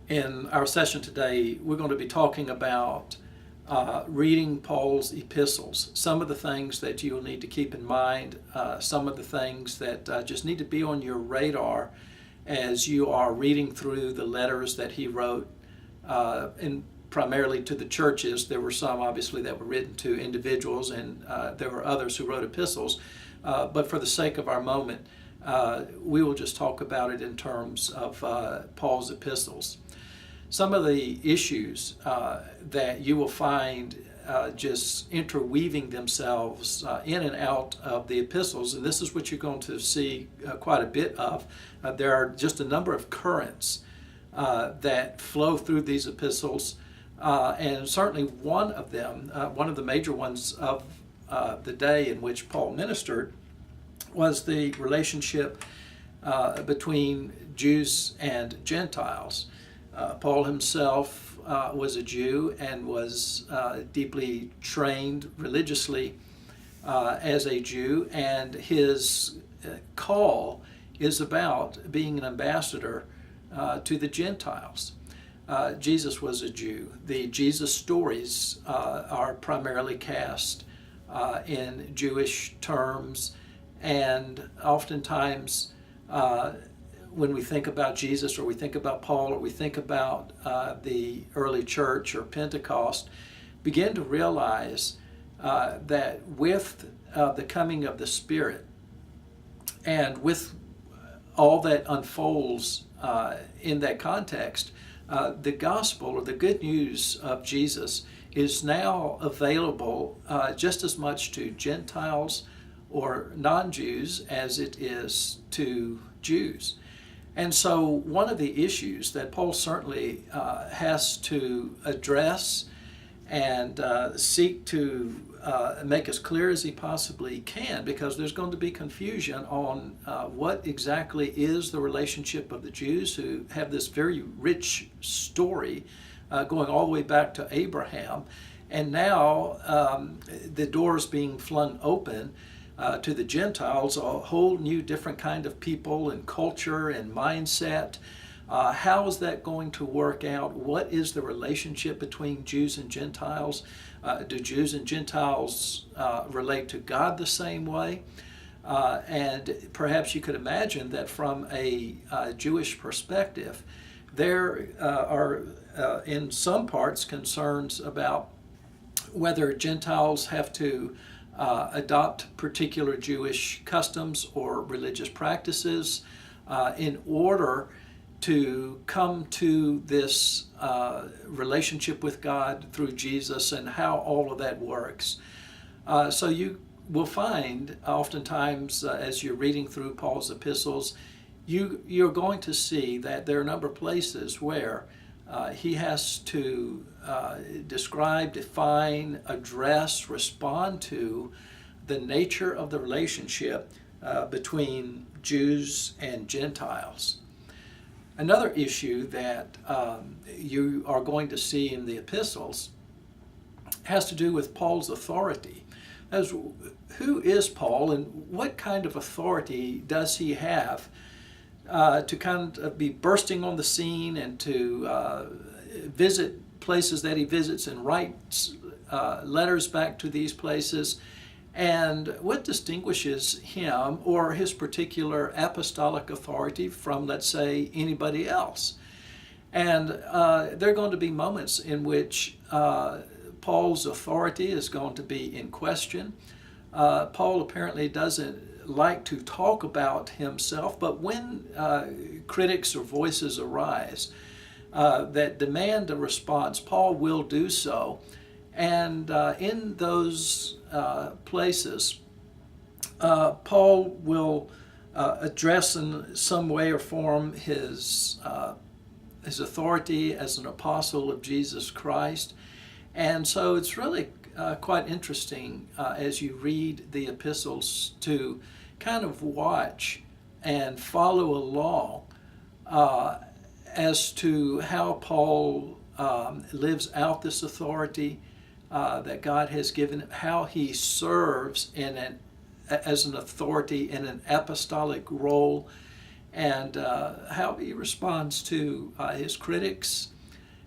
In our session today, we're going to be talking about reading Paul's epistles. Some of the things that you'll need to keep in mind, some of the things that just need to be on your radar as you are reading through the letters that he wrote, and primarily to the churches. There were some, obviously, that were written to individuals, and there were others who wrote epistles. But for the sake of our moment, we will just talk about it in terms of Paul's epistles. Some of the issues that you will find just interweaving themselves in and out of the epistles, and this is what you're going to see quite a bit of. There are just a number of currents that flow through these epistles, and certainly one of them, one of the major ones of the day in which Paul ministered, was the relationship between Jews and Gentiles. Paul himself was a Jew and was deeply trained religiously as a Jew, and his call is about being an ambassador to the Gentiles. Jesus was a Jew. The Jesus stories are primarily cast in Jewish terms, and oftentimes when we think about Jesus, or we think about Paul, or we think about the early church or Pentecost, begin to realize that with the coming of the Spirit and with all that unfolds in that context, the gospel or the good news of Jesus is now available just as much to Gentiles or non-Jews as it is to Jews. And so one of the issues that Paul certainly has to address and seek to make as clear as he possibly can, because there's going to be confusion on what exactly is the relationship of the Jews, who have this very rich story going all the way back to Abraham, and now the doors being flung open to the Gentiles, a whole new different kind of people and culture and mindset. How is that going to work out? What is the relationship between Jews and Gentiles? Do Jews and Gentiles relate to God the same way? And perhaps you could imagine that from a Jewish perspective, there are in some parts concerns about whether Gentiles have to adopt particular Jewish customs or religious practices in order to come to this relationship with God through Jesus, and how all of that works. So you will find oftentimes as you're reading through Paul's epistles, you're going to see that there are a number of places where he has to describe, define, address, respond to the nature of the relationship between Jews and Gentiles. Another issue that you are going to see in the epistles has to do with Paul's authority. As who is Paul, and what kind of authority does he have to kind of be bursting on the scene and to visit places that he visits and writes letters back to these places? And what distinguishes him or his particular apostolic authority from, let's say, anybody else? And there are going to be moments in which Paul's authority is going to be in question. Paul apparently doesn't like to talk about himself, but when critics or voices arise that demand a response, Paul will do so. And in those places, Paul will address in some way or form his authority as an apostle of Jesus Christ. And so it's really quite interesting as you read the epistles to kind of watch and follow along as to how Paul lives out this authority that God has given him, how he serves as an authority in an apostolic role, and how he responds to his critics,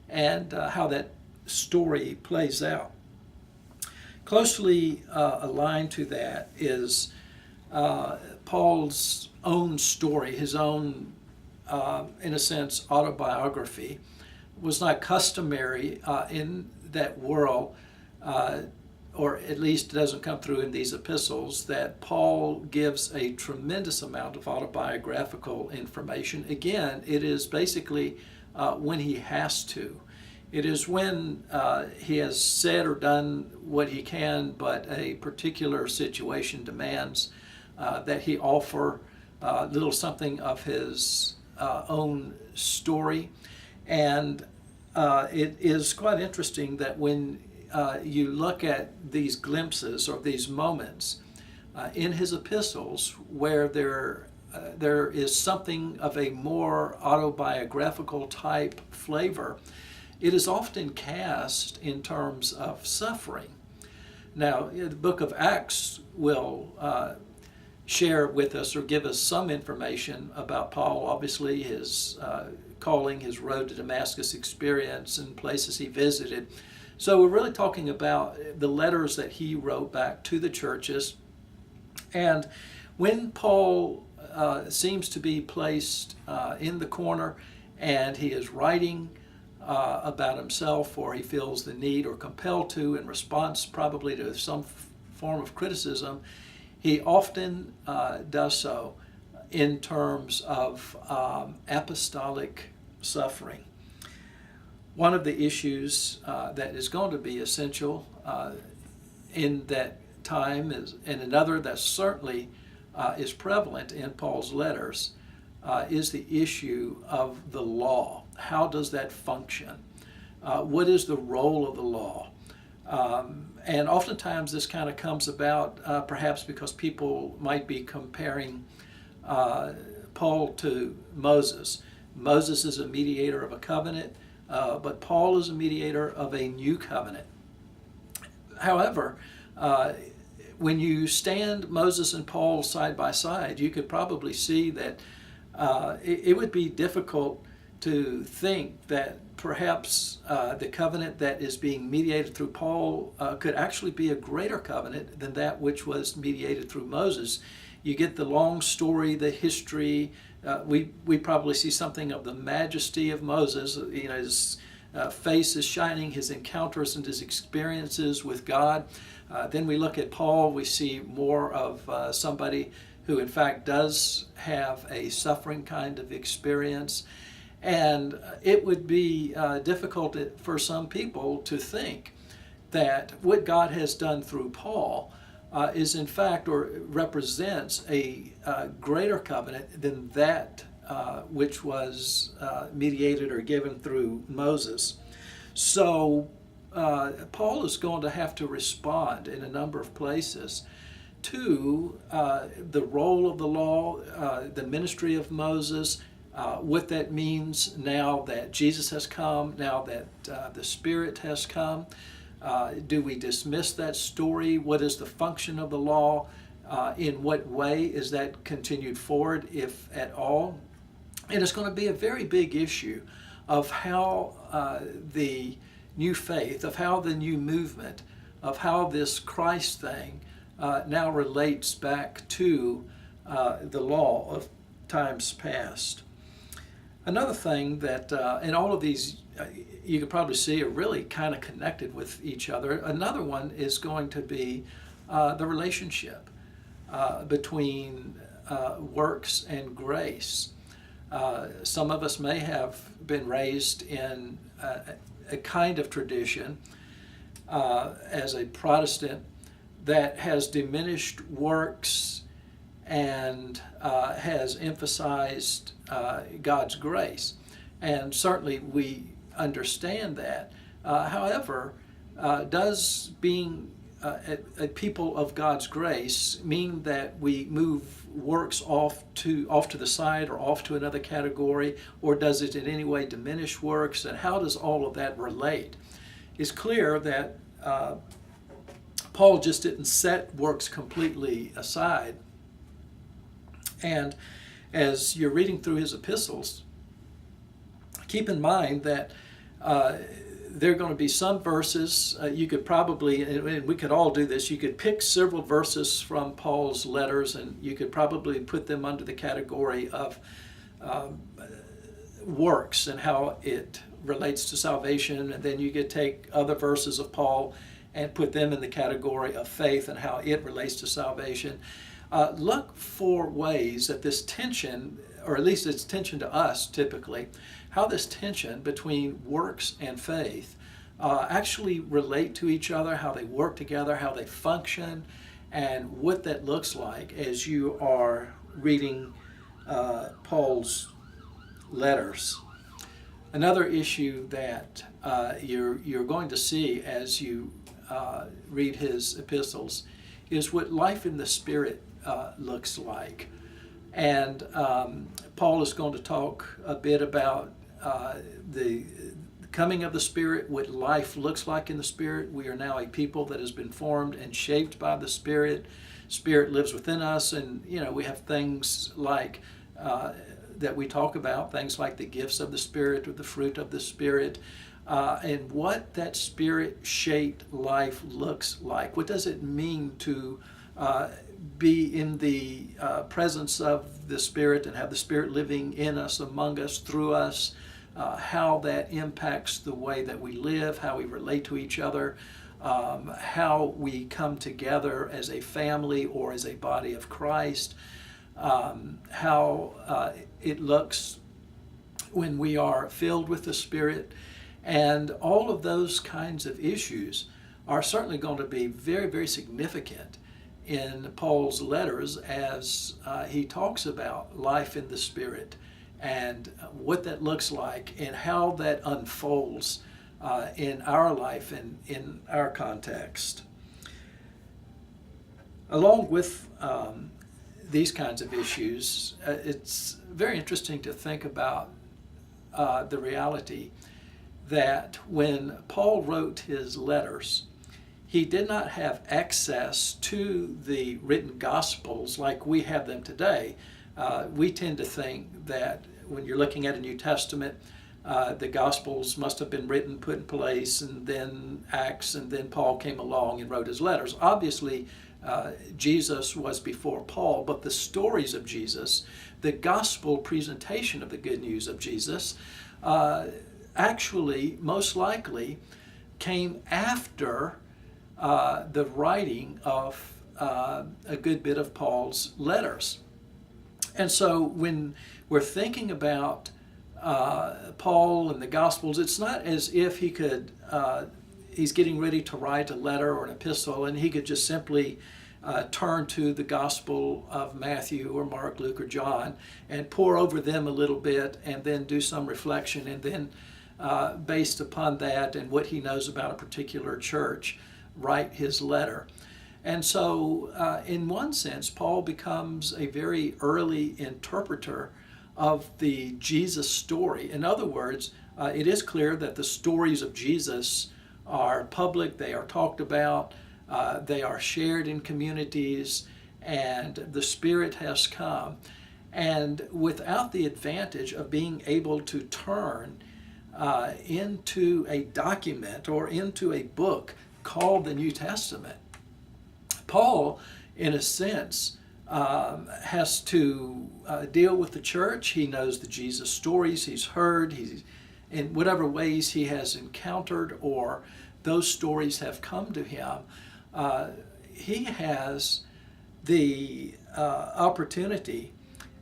and how that story plays out. Closely aligned to that is Paul's own story, his own, in a sense, autobiography. Was not customary in that world, or at least it doesn't come through in these epistles, that Paul gives a tremendous amount of autobiographical information. Again, it is basically when he has to. It is when he has said or done what he can, but a particular situation demands that he offer a little something of his own story. And it is quite interesting that when you look at these glimpses or these moments in his epistles where there is something of a more autobiographical type flavor, it is often cast in terms of suffering. Now, the book of Acts will share with us or give us some information about Paul, obviously his calling, his road to Damascus experience, and places he visited. So we're really talking about the letters that he wrote back to the churches. And when Paul seems to be placed in the corner and he is writing about himself, or he feels the need or compelled to in response probably to some form of criticism, he often does so in terms of apostolic suffering. One of the issues that is going to be essential in that time is, and another that certainly is prevalent in Paul's letters, is the issue of the law. How does that function? What is the role of the law? And oftentimes this kind of comes about perhaps because people might be comparing Paul to Moses. Moses is a mediator of a covenant, but Paul is a mediator of a new covenant. However, when you stand Moses and Paul side by side, you could probably see that it would be difficult to think that perhaps the covenant that is being mediated through Paul could actually be a greater covenant than that which was mediated through Moses. You get the long story, the history. We probably see something of the majesty of Moses. You know, his face is shining, his encounters and his experiences with God. Then we look at Paul, we see more of somebody who in fact does have a suffering kind of experience. And it would be difficult for some people to think that what God has done through Paul is in fact or represents a greater covenant than that which was mediated or given through Moses. So Paul is going to have to respond in a number of places to the role of the law, the ministry of Moses, what that means now that Jesus has come, now that the Spirit has come. Do we dismiss that story? What is the function of the law? In what way is that continued forward, if at all? And it's going to be a very big issue of how the new faith, of how the new movement, of how this Christ thing now relates back to the law of times past. Another thing that, and all of these you can probably see are really kind of connected with each other. Another one is going to be the relationship between works and grace. Some of us may have been raised in a kind of tradition as a Protestant that has diminished works and has emphasized God's grace. And certainly we understand that. However, does being a people of God's grace mean that we move works off to the side or off to another category, or does it in any way diminish works? And how does all of that relate? It's clear that Paul just didn't set works completely aside. And as you're reading through his epistles, keep in mind that there are going to be some verses, you could probably, and we could all do this, you could pick several verses from Paul's letters and you could probably put them under the category of works and how it relates to salvation, and then you could take other verses of Paul and put them in the category of faith and how it relates to salvation. Look for ways that this tension, or at least it's tension to us typically, how this tension between works and faith actually relate to each other, how they work together, how they function, and what that looks like as you are reading Paul's letters. Another issue that you're going to see as you read his epistles is what life in the Spirit looks like. And Paul is going to talk a bit about the coming of the Spirit, what life looks like in the Spirit. We are now a people that has been formed and shaped by the Spirit. Spirit lives within us, and we have things like that we talk about, things like the gifts of the Spirit or the fruit of the Spirit, and what that Spirit-shaped life looks like. What does it mean to be in the presence of the Spirit and have the Spirit living in us, among us, through us, how that impacts the way that we live, how we relate to each other, how we come together as a family or as a body of Christ, how it looks when we are filled with the Spirit. And all of those kinds of issues are certainly going to be very, very significant in Paul's letters as he talks about life in the Spirit and what that looks like and how that unfolds in our life and in our context. Along with these kinds of issues, it's very interesting to think about the reality that when Paul wrote his letters, he did not have access to the written Gospels like we have them today. We tend to think that when you're looking at a New Testament, the Gospels must have been written, put in place, and then Acts, and then Paul came along and wrote his letters. Obviously, Jesus was before Paul, but the stories of Jesus, the gospel presentation of the good news of Jesus, actually, most likely, came after the writing of a good bit of Paul's letters. And so when we're thinking about Paul and the Gospels, it's not as if he's getting ready to write a letter or an epistle and he could just simply turn to the Gospel of Matthew or Mark, Luke, or John and pore over them a little bit and then do some reflection and then based upon that and what he knows about a particular church, write his letter. And so in one sense, Paul becomes a very early interpreter of the Jesus story. In other words, it is clear that the stories of Jesus are public, they are talked about, they are shared in communities, and the Spirit has come. And without the advantage of being able to turn into a document or into a book called the New Testament, Paul, in a sense, has to deal with the church. He knows the Jesus stories he's heard, in whatever ways he has encountered or those stories have come to him. He has the opportunity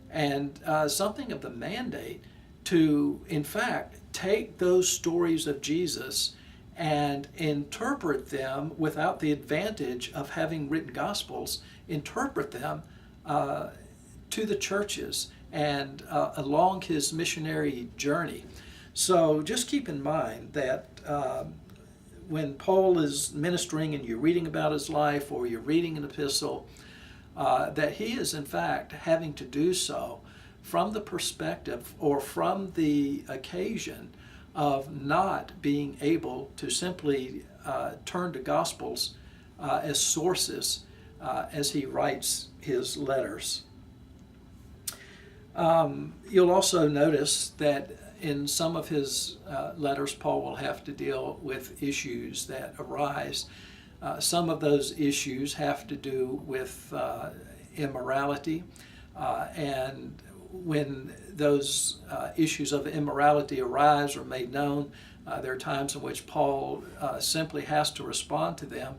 and something of the mandate to, in fact, take those stories of Jesus and interpret them without the advantage of having written Gospels, interpret them to the churches and along his missionary journey. So just keep in mind that when Paul is ministering and you're reading about his life or you're reading an epistle, that he is in fact having to do so from the perspective or from the occasion of not being able to simply turn to Gospels as sources as he writes his letters. You'll also notice that in some of his letters, Paul will have to deal with issues that arise. Some of those issues have to do with immorality, and when those issues of immorality arise or made known, there are times in which Paul simply has to respond to them.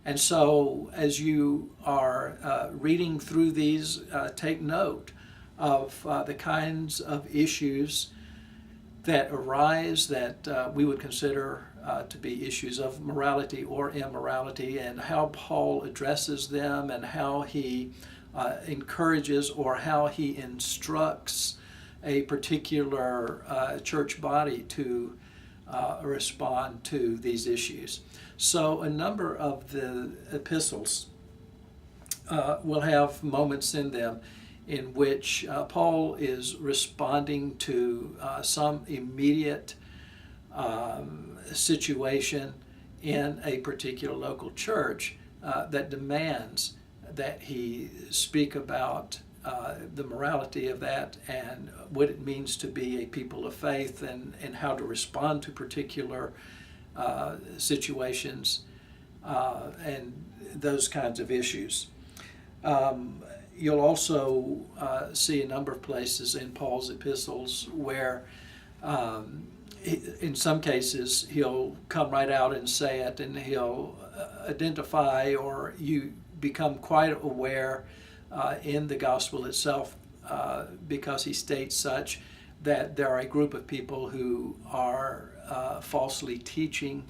And so as you are reading through these, take note of the kinds of issues that arise that we would consider to be issues of morality or immorality, and how Paul addresses them, and how he encourages or how he instructs a particular church body to respond to these issues. So a number of the epistles will have moments in them in which Paul is responding to some immediate situation in a particular local church that demands that he speak about the morality of that and what it means to be a people of faith, and how to respond to particular situations and those kinds of issues. You'll also see a number of places in Paul's epistles where in some cases he'll come right out and say it, and he'll identify, or you become quite aware in the gospel itself, because he states such, that there are a group of people who are falsely teaching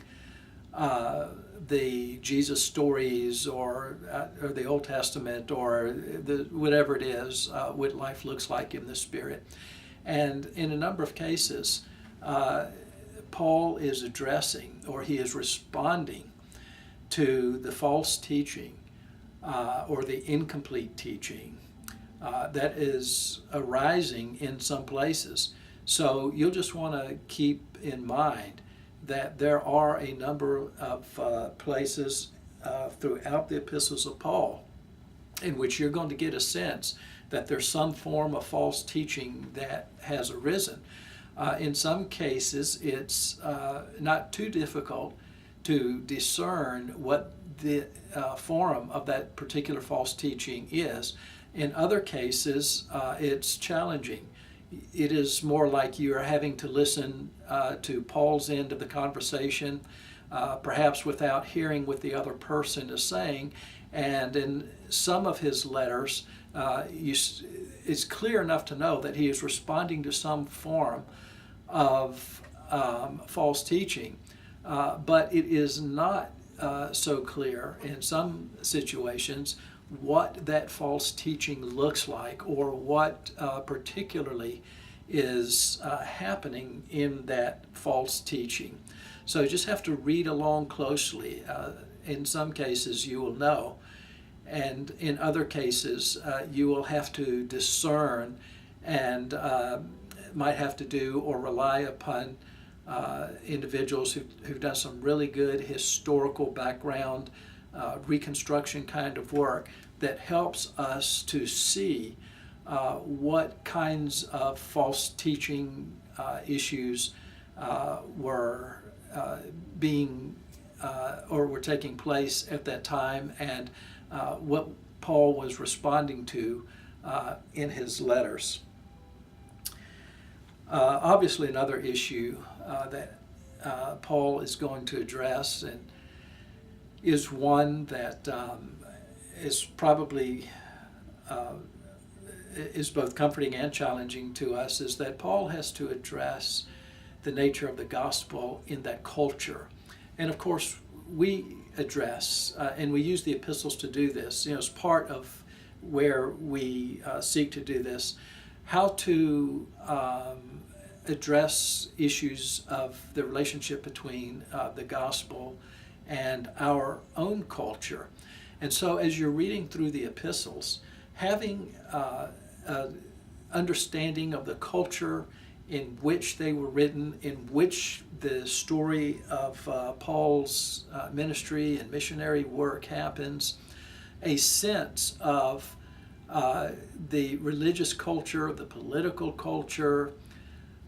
the Jesus stories, or the Old Testament, or whatever it is, what life looks like in the Spirit. And in a number of cases, Paul is addressing, or he is responding to the false teaching or the incomplete teaching that is arising in some places. So you'll just want to keep in mind that there are a number of places throughout the epistles of Paul in which you're going to get a sense that there's some form of false teaching that has arisen. In some cases, it's not too difficult to discern what the form of that particular false teaching is. In other cases, it's challenging. It is more like you are having to listen to Paul's end of the conversation, perhaps without hearing what the other person is saying. And in some of his letters, it's clear enough to know that he is responding to some form of false teaching, but it is not so clear in some situations what that false teaching looks like, or what particularly is happening in that false teaching. So you just have to read along closely. In some cases you will know, and in other cases you will have to discern, and might have to do or rely upon individuals who've done some really good historical background reconstruction kind of work that helps us to see what kinds of false teaching issues were being or were taking place at that time, and what Paul was responding to in his letters. Obviously, another issue that Paul is going to address, and is one that is probably is both comforting and challenging to us, is that Paul has to address the nature of the gospel in that culture. And of course, we address, and we use the epistles to do this, as part of where we seek to do this, how to address issues of the relationship between the gospel and our own culture. And so as you're reading through the epistles, having an understanding of the culture in which they were written, in which the story of Paul's ministry and missionary work happens, a sense of the religious culture, the political culture,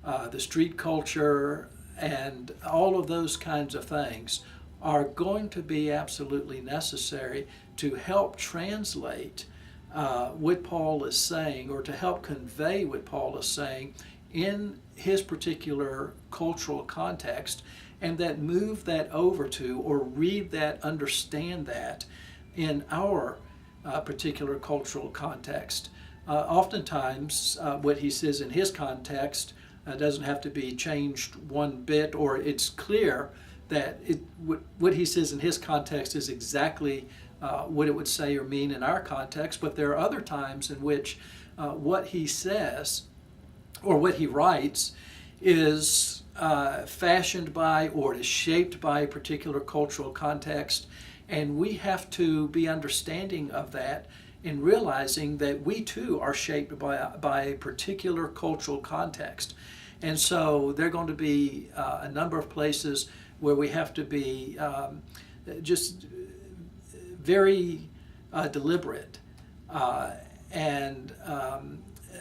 the street culture, and all of those kinds of things are going to be absolutely necessary to help translate what Paul is saying, or to help convey what Paul is saying in his particular cultural context, and that move that over to, or read that, understand that in our particular cultural context. Oftentimes, what he says in his context doesn't have to be changed one bit, or it's clear that what he says in his context is exactly what it would say or mean in our context. But there are other times in which what he says or what he writes is fashioned by, or is shaped by, a particular cultural context, and we have to be understanding of that, in realizing that we too are shaped by a particular cultural context. And so there are going to be a number of places where we have to be just very deliberate, and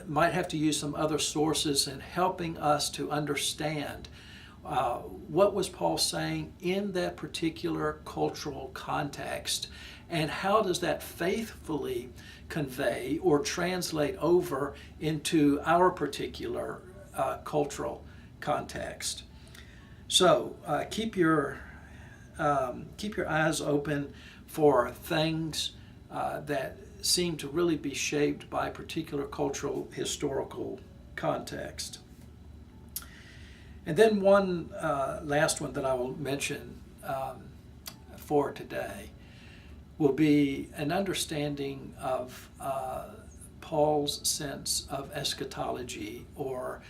might have to use some other sources in helping us to understand what was Paul saying in that particular cultural context, and how does that faithfully convey or translate over into our particular cultural context. So keep your eyes open for things that seem to really be shaped by particular cultural, historical context. And then one last one that I will mention for today will be an understanding of Paul's sense of eschatology, or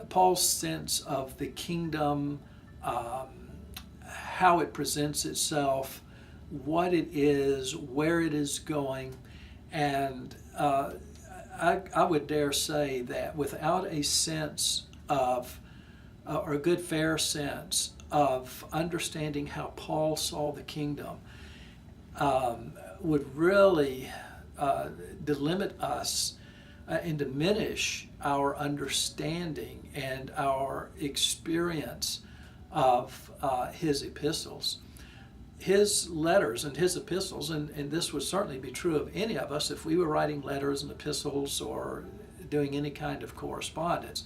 Paul's sense of the kingdom, how it presents itself, what it is, where it is going. And I would dare say that without a sense of, or a good fair sense of understanding how Paul saw the kingdom, would really delimit us and diminish our understanding and our experience of his epistles. His letters and his epistles, and this would certainly be true of any of us if we were writing letters and epistles or doing any kind of correspondence,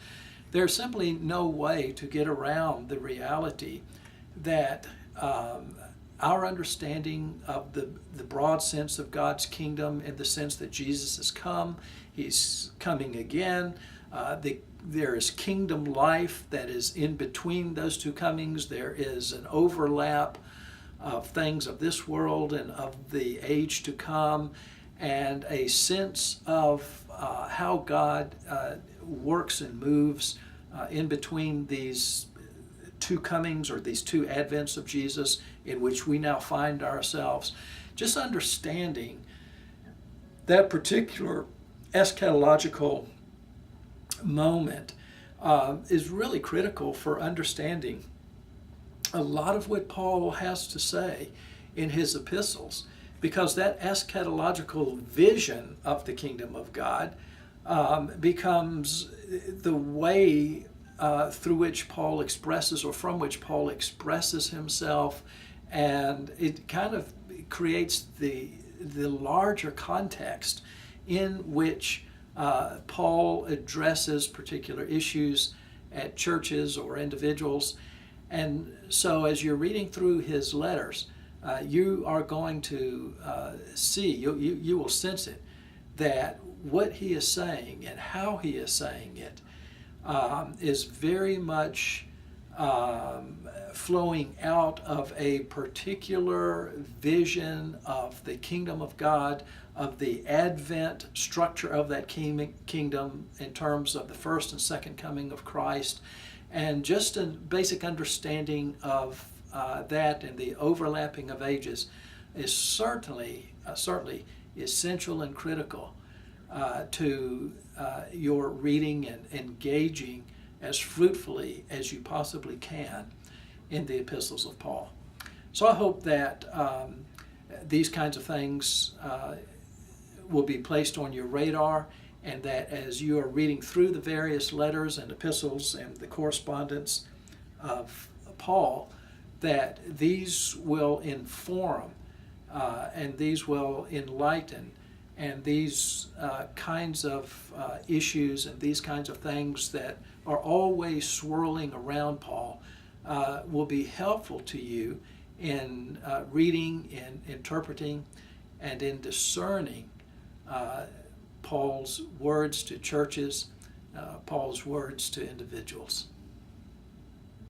there's simply no way to get around the reality that our understanding of the broad sense of God's kingdom, in the sense that Jesus has come, he's coming again, there is kingdom life that is in between those two comings. There is an overlap of things of this world and of the age to come, and a sense of how God works and moves in between these two comings, or these two advents of Jesus in which we now find ourselves. Just understanding that particular eschatological moment is really critical for understanding a lot of what Paul has to say in his epistles, because that eschatological vision of the kingdom of God becomes the way through which Paul expresses, or from which Paul expresses himself, and it kind of creates the larger context in which Paul addresses particular issues at churches or individuals. And so as you're reading through his letters, you are going to see, you will sense it, that what he is saying and how he is saying it is very much flowing out of a particular vision of the kingdom of God, of the advent structure of that kingdom in terms of the first and second coming of Christ, and just a basic understanding of that and the overlapping of ages is certainly essential and critical to your reading and engaging as fruitfully as you possibly can in the epistles of Paul. So I hope that these kinds of things will be placed on your radar, and that as you are reading through the various letters and epistles and the correspondence of Paul, that these will inform and these will enlighten, and these kinds of issues and these kinds of things that are always swirling around Paul will be helpful to you in reading, in interpreting, and in discerning Paul's words to churches, Paul's words to individuals.